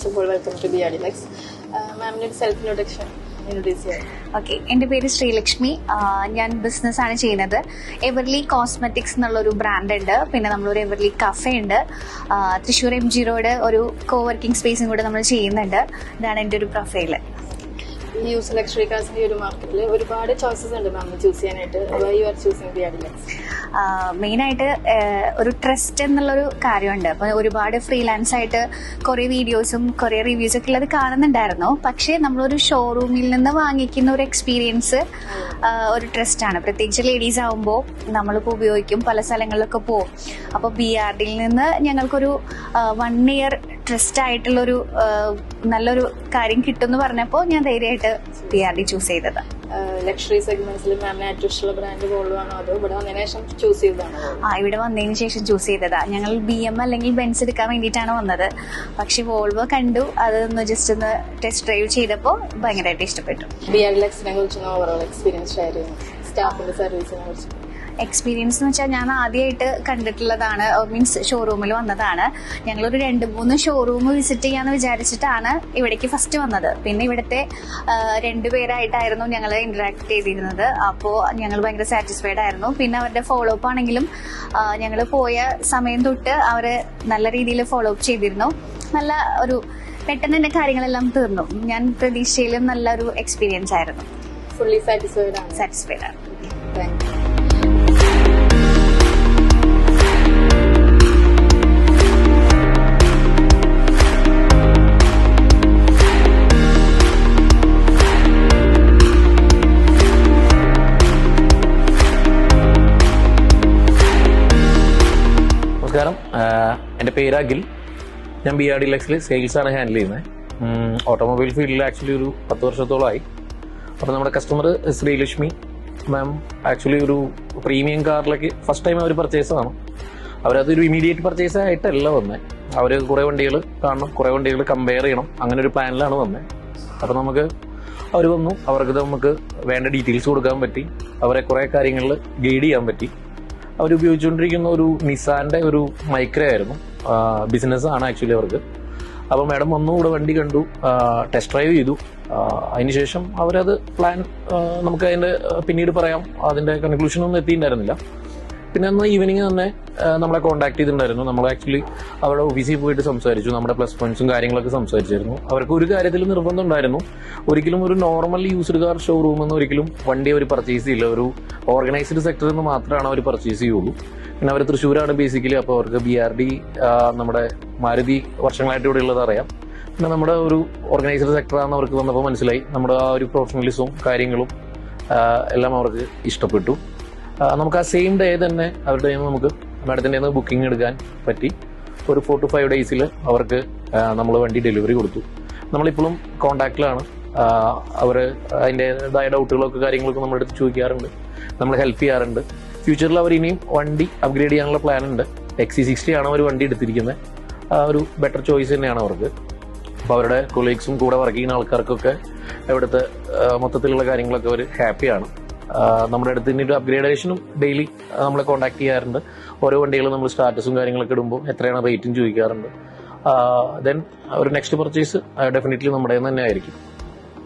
First of all welcome to B R D Lux. മാമിൻ്റെ ഒരു self introduction introduce ചെയ്യാം. Okay, എൻ്റെ പേര് ശ്രീലക്ഷ്മി. ഞാൻ ബിസിനസ്സാണ് ചെയ്യുന്നത്. എവർലി കോസ്മെറ്റിക്സ് എന്നുള്ളൊരു ബ്രാൻഡ് ഉണ്ട്. പിന്നെ നമ്മളൊരു എവർലി കഫേ ഉണ്ട്. തൃശ്ശൂർ MG റോഡ് ഒരു കോവർക്കിംഗ് സ്പേസും കൂടെ നമ്മൾ ചെയ്യുന്നുണ്ട്. ഇതാണ് എൻ്റെ ഒരു പ്രൊഫൈല്. ഈ യൂസ് ലക്ഷറി കാർസിൻ്റെ ഒരു മാർക്കറ്റിൽ ഒരുപാട് ചോയ്സസ് ഉണ്ട് മാമിന് ചൂസ് ചെയ്യാനായിട്ട്. You are choosing B R D Lux? മെയിനായിട്ട് ഒരു ട്രസ്റ്റ് എന്നുള്ളൊരു കാര്യമുണ്ട്. അപ്പോൾ ഒരുപാട് ഫ്രീലാൻസ് ആയിട്ട് കുറേ വീഡിയോസും കുറേ റിവ്യൂസും ഒക്കെ ഉള്ളത് കാണുന്നുണ്ടായിരുന്നു. പക്ഷേ നമ്മളൊരു ഷോറൂമിൽ നിന്ന് വാങ്ങിക്കുന്ന ഒരു എക്സ്പീരിയൻസ് ഒരു ട്രസ്റ്റാണ്. പ്രത്യേകിച്ച് ലേഡീസ് ആകുമ്പോൾ നമ്മളിപ്പോൾ ഉപയോഗിക്കും, പല സ്ഥലങ്ങളിലൊക്കെ പോകും. അപ്പോൾ BRDയിൽ നിന്ന് ഞങ്ങൾക്കൊരു 1 year ട്രസ്റ്റ് ആയിട്ടുള്ളൊരു നല്ലൊരു കാര്യം കിട്ടുമെന്ന് പറഞ്ഞപ്പോൾ ഞാൻ ധൈര്യമായിട്ട് BRD ചൂസ് ചെയ്തത്. ലക്ഷറി സെഗ്മെന്റ്സിൽ മാമിന് ഏറ്റവും ഇഷ്ടമുള്ള ബ്രാൻഡ് വോൾവോ ആണോ അതോ ഇവിടെ വന്നതിന് ശേഷം ചൂസ് ചെയ്തതാണോ? ഇവിടെ വന്നതിന് ശേഷം ചൂസ് ചെയ്തതാ. ഞങ്ങൾ BM അല്ലെങ്കിൽ ബെൻസ് എടുക്കാൻ വേണ്ടിയിട്ടാണ് വന്നത്. പക്ഷെ വോൾവോ കണ്ടു, അതൊന്ന് ജസ്റ്റ് ഒന്ന് ടെസ്റ്റ് ഡ്രൈവ് ചെയ്തപ്പോൾ ഭയങ്കരമായിട്ട് ഇഷ്ടപ്പെട്ടു. ബിആർഡി ലക്സിനെ കുറിച്ച് ഓവറോൾ എക്സ്പീരിയൻസ് ഷെയർ ചെയ്യുന്നു, സ്റ്റാഫിന്റെ സർവീസിനെ കുറിച്ച്. എക്സ്പീരിയൻസ് എന്ന് വെച്ചാൽ ഞാൻ ആദ്യമായിട്ട് കണ്ടിട്ടുള്ളതാണ്, മീൻസ് ഷോറൂമിൽ വന്നതാണ്. ഞങ്ങളൊരു 2-3 ഷോറൂം വിസിറ്റ് ചെയ്യാന്ന് വിചാരിച്ചിട്ടാണ് ഇവിടേക്ക് ഫസ്റ്റ് വന്നത്. പിന്നെ ഇവിടുത്തെ 2 പേരായിട്ടായിരുന്നു ഞങ്ങൾ ഇന്ററാക്ട് ചെയ്തിരുന്നത്. അപ്പോൾ ഞങ്ങൾ ഭയങ്കര സാറ്റിസ്ഫൈഡ് ആയിരുന്നു. പിന്നെ അവരുടെ ഫോളോ അപ്പ് ആണെങ്കിലും ഞങ്ങൾ പോയ സമയം തൊട്ട് അവർ നല്ല രീതിയിൽ ഫോളോ അപ്പ് ചെയ്തിരുന്നു. നല്ല ഒരു പെട്ടെന്ന് തന്നെ കാര്യങ്ങളെല്ലാം തീർന്നു. ഞാൻ പ്രതീക്ഷയിലും നല്ലൊരു എക്സ്പീരിയൻസ് ആയിരുന്നു. ഫുള്ളി സാറ്റിസ്ഫൈഡ് ആണ്? സാറ്റിസ്ഫൈഡ് ആണ്. Thank you. നമസ്കാരം, എൻ്റെ പേര് അഖിൽ. ഞാൻ BRD ലക്സിൽ സെയിൽസാണ് ഹാൻഡിൽ ചെയ്യുന്നത്. ഓട്ടോമൊബൈൽ ഫീൽഡിൽ ആക്ച്വലി ഒരു 10 വർഷത്തോളമായി. അപ്പോൾ നമ്മുടെ കസ്റ്റമർ ശ്രീലക്ഷ്മി മാം ആക്ച്വലി ഒരു പ്രീമിയം കാറിലേക്ക് ഫസ്റ്റ് ടൈം അവർ പർച്ചേസാണ്. അവരതൊരു ഇമീഡിയറ്റ് പർച്ചേസ് ആയിട്ടല്ല വന്നത്. അവർ കുറേ വണ്ടികൾ കാണണം, കുറേ വണ്ടികൾ കമ്പയർ ചെയ്യണം, അങ്ങനെ ഒരു പ്ലാനിലാണ് വന്നത്. അപ്പോൾ നമുക്ക് അവർ വന്നു, അവർക്ക് നമുക്ക് വേണ്ട ഡീറ്റെയിൽസ് കൊടുക്കാൻ പറ്റി, അവരെ കുറേ കാര്യങ്ങളിൽ ഗൈഡ് ചെയ്യാൻ പറ്റി. അവരുപയോഗിച്ചുകൊണ്ടിരിക്കുന്ന ഒരു നിസാൻ്റെ ഒരു മൈക്ര ആയിരുന്നു. ബിസിനസ്സാണ് ആക്ച്വലി അവർക്ക്. അപ്പോൾ മാഡം വന്നു, ഇവിടെ വണ്ടി കണ്ടു, ടെസ്റ്റ് ഡ്രൈവ് ചെയ്തു. അതിനുശേഷം അവരത് പ്ലാൻ നമുക്ക് അതിൻ്റെ പിന്നീട് പറയാം, അതിൻ്റെ കൺക്ലൂഷനൊന്നും എത്തിയിട്ടുണ്ടായിരുന്നില്ല. പിന്നെ അന്ന് ഈവനിങ് തന്നെ നമ്മളെ കോൺടാക്ട് ചെയ്തിട്ടുണ്ടായിരുന്നു. നമ്മൾ ആക്ച്വലി അവിടെ ഓഫീസിൽ പോയിട്ട് സംസാരിച്ചു, നമ്മുടെ പ്ലസ് പോയിന്റ്സും കാര്യങ്ങളൊക്കെ സംസാരിച്ചിരുന്നു. അവർക്ക് ഒരു കാര്യത്തിൽ നിർബന്ധം ഉണ്ടായിരുന്നു, ഒരിക്കലും ഒരു നോർമൽ യൂസ്ഡ് കാർ ഷോറൂമിൽ നിന്ന് ഒരിക്കലും വണ്ടി അവർ പർച്ചേസ് ചെയ്യില്ല. ഒരു ഓർഗനൈസ്ഡ് സെക്ടറിൽ നിന്ന് മാത്രമാണ് അവർ പർച്ചേസ് ചെയ്യുള്ളൂ. പിന്നെ അവർ തൃശ്ശൂരാണ് ബേസിക്കലി. അപ്പോൾ അവർക്ക് BRD നമ്മുടെ മാരുതി വർഷങ്ങളായിട്ട് ഇവിടെ ഉള്ളത് അറിയാം. പിന്നെ നമ്മുടെ ഒരു ഓർഗനൈസ്ഡ് സെക്ടറാണെന്ന് അവർക്ക് വന്നപ്പോൾ മനസ്സിലായി. നമ്മുടെ ആ ഒരു പ്രൊഫഷണലിസവും കാര്യങ്ങളും എല്ലാം അവർക്ക് ഇഷ്ടപ്പെട്ടു. നമുക്ക് ആ സെയിം ഡേ തന്നെ അവരുടെ നമുക്ക് മാഡത്തിൻ്റെ ബുക്കിംഗ് എടുക്കാൻ പറ്റി. ഒരു 4 to 5 days അവർക്ക് നമ്മൾ വണ്ടി ഡെലിവറി കൊടുത്തു. നമ്മളിപ്പോഴും കോൺടാക്റ്റിലാണ്. അവർ അതിൻ്റെതായ ഡൗട്ടുകളൊക്കെ കാര്യങ്ങളൊക്കെ നമ്മുടെ അടുത്ത് ചോദിക്കാറുണ്ട്, നമ്മൾ ഹെൽപ്പ് ചെയ്യാറുണ്ട്. ഫ്യൂച്ചറിൽ അവർ ഇനിയും വണ്ടി അപ്ഗ്രേഡ് ചെയ്യാനുള്ള പ്ലാൻ ഉണ്ട്. XC60 ആണ് അവർ വണ്ടി എടുത്തിരിക്കുന്നത്. ഒരു ബെറ്റർ ചോയ്സ് തന്നെയാണ് അവർക്ക്. അപ്പോൾ അവരുടെ കൊളീഗ്സും കൂടെ വർക്ക് ചെയ്യുന്ന ആൾക്കാർക്കൊക്കെ ഇവിടുത്തെ മൊത്തത്തിലുള്ള കാര്യങ്ങളൊക്കെ അവർ ഹാപ്പിയാണ്. നമ്മുടെ അടുത്ത് ഇനി ഒരു അപ്ഗ്രേഡേഷനും ഡെയിലി നമ്മളെ കോൺടാക്ട് ചെയ്യാറുണ്ട്. ഓരോ വണ്ടികളും നമ്മൾ സ്റ്റാറ്റസും കാര്യങ്ങളൊക്കെ ഇടുമ്പോൾ എത്രയാണ് റേറ്റും ചോദിക്കാറുണ്ട്. ദെൻ ഒരു നെക്സ്റ്റ് പർച്ചേസ് ഡെഫിനറ്റ്ലി നമ്മുടെ തന്നെ ആയിരിക്കും.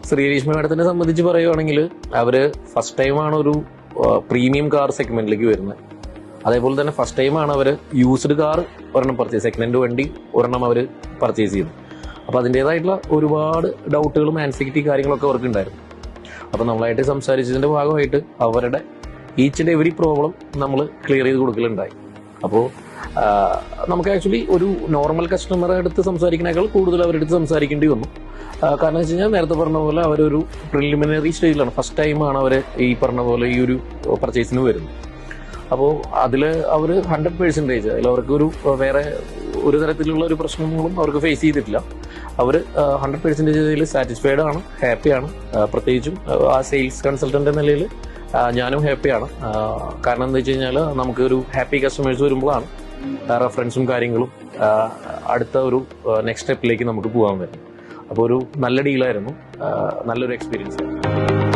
ശ്രീലക്ഷ്മി മാഡത്തിനെ സംബന്ധിച്ച് പറയുവാണെങ്കിൽ അവർ ഫസ്റ്റ് ടൈമാണ് ഒരു പ്രീമിയം കാർ സെഗ്മെന്റിലേക്ക് വരുന്നത്. അതേപോലെ തന്നെ ഫസ്റ്റ് ടൈമാണ് അവർ യൂസ്ഡ് കാർ ഒരെണ്ണം പർച്ചേസ്, സെക്കൻഡ് ഹാൻഡ് വണ്ടി ഒരെണ്ണം അവർ പർച്ചേസ് ചെയ്തു. അപ്പോൾ അതിൻ്റേതായിട്ടുള്ള ഒരുപാട് ഡൗട്ടുകളും ആൻസൈറ്റി കാര്യങ്ങളൊക്കെ അവർക്ക് ഉണ്ടായിരുന്നു. അപ്പോൾ നമ്മളായിട്ട് സംസാരിച്ചതിൻ്റെ ഭാഗമായിട്ട് അവരുടെ ഈച്ച് ആൻഡ് എവറി പ്രോബ്ലം നമ്മൾ ക്ലിയർ ചെയ്ത് കൊടുക്കലുണ്ടായി. അപ്പോൾ നമുക്ക് ആക്ച്വലി ഒരു നോർമൽ കസ്റ്റമറെ അടുത്ത് സംസാരിക്കുന്നതിനേക്കാൾ കൂടുതൽ അവരുടെ അടുത്ത് സംസാരിക്കേണ്ടി വന്നു. കാരണം വെച്ച് കഴിഞ്ഞാൽ നേരത്തെ പറഞ്ഞ പോലെ അവരൊരു പ്രിലിമിനറി സ്റ്റേജിലാണ്. ഫസ്റ്റ് ടൈമാണ് അവർ ഈ പറഞ്ഞ പോലെ ഈ ഒരു പർച്ചേസിന് വരുന്നത്. അപ്പോൾ അതിൽ അവർ 100% അതിൽ അവർക്ക് ഒരു വേറെ ഒരു തരത്തിലുള്ള ഒരു പ്രശ്നങ്ങളും അവർക്ക് ഫേസ് ചെയ്തിട്ടില്ല. അവർ 100% ഇതിൽ സാറ്റിസ്ഫൈഡ് ആണ്, ഹാപ്പിയാണ്. പ്രത്യേകിച്ചും ആ സെയിൽസ് കൺസൾട്ടൻ്റ് എന്ന നിലയിൽ ഞാനും ഹാപ്പിയാണ്. കാരണം എന്താ വെച്ച് കഴിഞ്ഞാൽ നമുക്കൊരു ഹാപ്പി കസ്റ്റമേഴ്സ് വരുമ്പോഴാണ് റെഫറൻസും കാര്യങ്ങളും അടുത്ത ഒരു നെക്സ്റ്റ് സ്റ്റെപ്പിലേക്ക് നമുക്ക് പോകാൻ പറ്റും. അപ്പോൾ ഒരു നല്ല ഡീലായിരുന്നു, നല്ലൊരു എക്സ്പീരിയൻസ് ആയിരുന്നു.